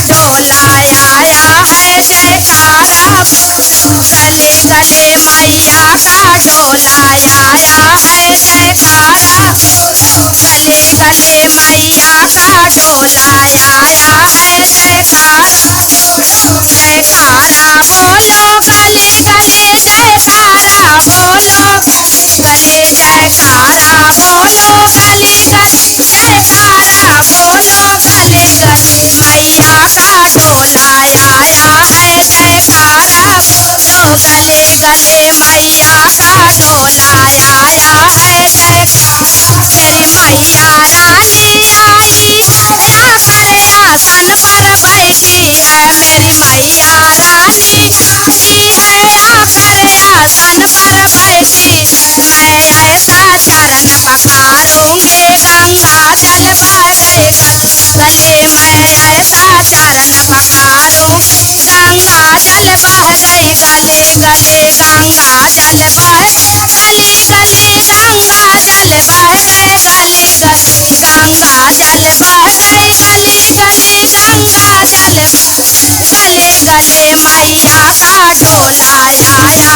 ढोला आया है, जयकारा बोलो गले गले मैया का ढोला आया है, जयकारा बोलो गले गले मैया का ढोला आया है, जयकारा बोलो जयकारा बोलो गले गले, जयकारा बोलो गले गले, जयकारा बोलो गले गले, जयकारा बोलो गले गले मैया का ढोला आया है, जयकारा बोलो गले गले मैया का ढोला आया है, जयकारा मेरी मैया रानी आई या कर आसन पर बैठी है, मेरी मैया रानी आई है या कर आसन पर बैठी, मैं ऐसा चरण पखारूंगी गंगा जल बह गए गले, मैं ऐसा चरण पखारूंगी गंगा जल बह गई गले गले, गंगा जल बह गली गली, गंगा जल बह गए गली गली, गंगा जल बह गई गली गली, गंगा जल गले गले मैया का ढोला आया,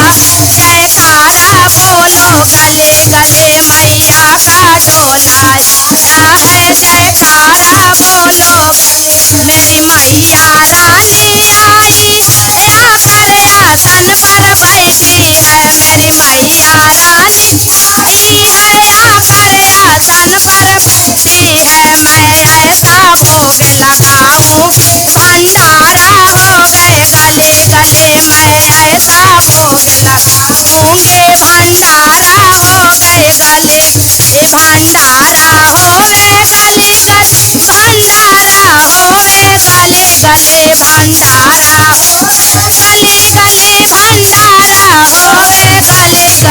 जयकारा बोलो गले गले मैया का ढोला आया है, जयकारा बोलो गले मेरी मैया रानी आई या कर आसन पर बैठी है, मेरी मैया रानी आई है या कर आसन पर बैठी है, मैं ऐसा भोग लगाऊंगी भंडारा हो गए गले गले, मैं ऐसा भोग लगाऊंगी भंडारा हो गए गले, भंडारा होवे गली गली, भंडारा होवे गले गले, भंडारा होवे गली गली, भंडारा होवे गले गले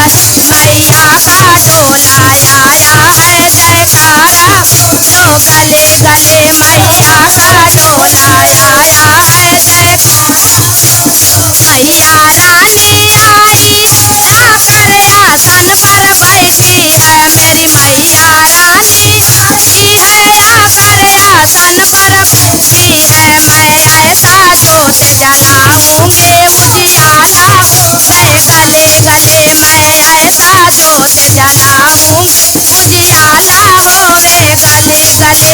मैया का ढोला आया है, जयकारा बोलो गले गले मैया का ढोला आया है, जयकारा बोलो मैया रानी आई या कर आसन पर बैठी है, मेरी मैया रानी आई है या कर आसन पर बैठी है, मैं ऐसा जोत जलाऊंगी उजियाला हो गए गले गले, मैं ऐसा जोत जलाऊंगी उजियाला होवे गले गले, उजियाला होवे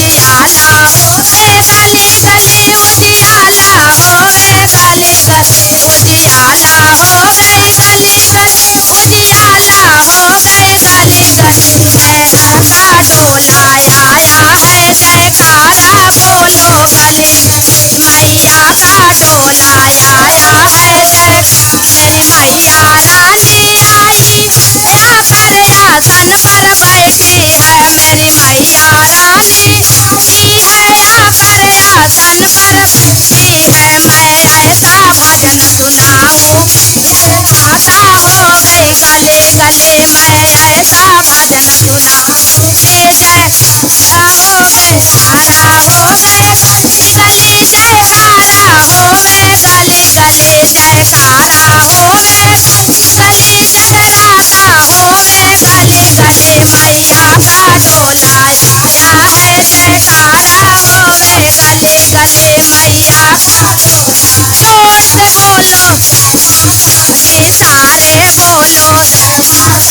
गली गली, उजियाला होवे गले गले, उजियाला हो गई गली गली, उजियाला हो गई गली गली, मैया का ढोला आया है, जयकारा बोलो गले गले मैया का ढोला आया है, जयकारा मेरी मैया रानी आई या कर आसन पर बैठी है, मेरी मैया रानी आई है या कर आसन पर बैठी है, मैं ऐसा भजन सुनाऊंगी जय माता हो गई गले गले, मैं ऐसा भजन सुनाऊंगी जय माता हो गए, तारा हो गए गली गली, जयकारा होवे गली गली, जयकारा होवे गली गली, जगराता होवे गली गली, मैया का ढोला आया है, जयकारा होवे गली गली मैया का ढोला, जोर से बोलो जय माता की, सारे बोलो जय माता की, तोता वाली जय माता की, पहाड़ा वाली जय माता की, कहाँ जाओगे जय माता की, कहाँ लिखोगे जय माता की, कहाँ पढ़ोगे जय माता की, कहाँ जाओगे जय माता की, हाथ से बोलो जय माता की, ठान के बोलो जय माता की, झूम के बोलो जय माता की, शेरा वाली जय माता की,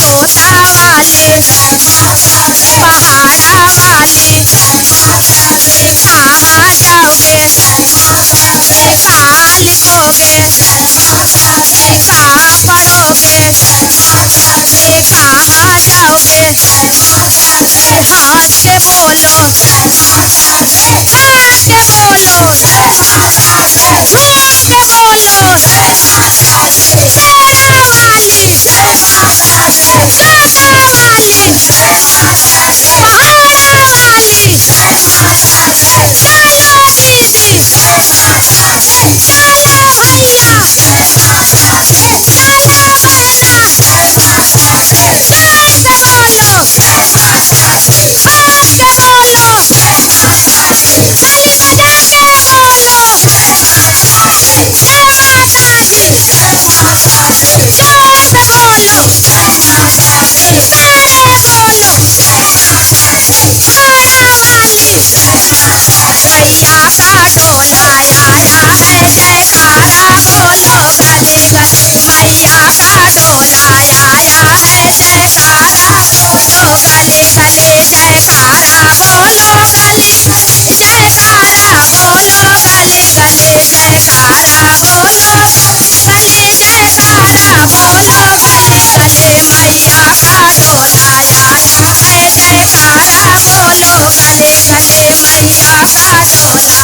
जोता वाली जय माता की, पहाड़ा वाली जय माता की, चलो दीदी जय माता की, चलो भैया जय माता की, चलो बहना जय माता की, जोर से बोलो जय माता की, ठोक के बोलो जय माता की, ताली बजा के बोलो जय माता की, जय माता दी जय माता की, जोर से बोलो जय माता की, सारे बोलो जय माता की, पहाड़ा वाली जय माता मैया का डोला आया है जयकारा बोलो गले गले मैया का डोला आया है जयकारा बोलो गले गले जयकारा बोलो गले गले जयकारा बोलो गले गले जयकारा बोलो गले जयकारा बोलो गले गले मैया का डोला आया है जयकारा बोलो गले गले मैया का डोला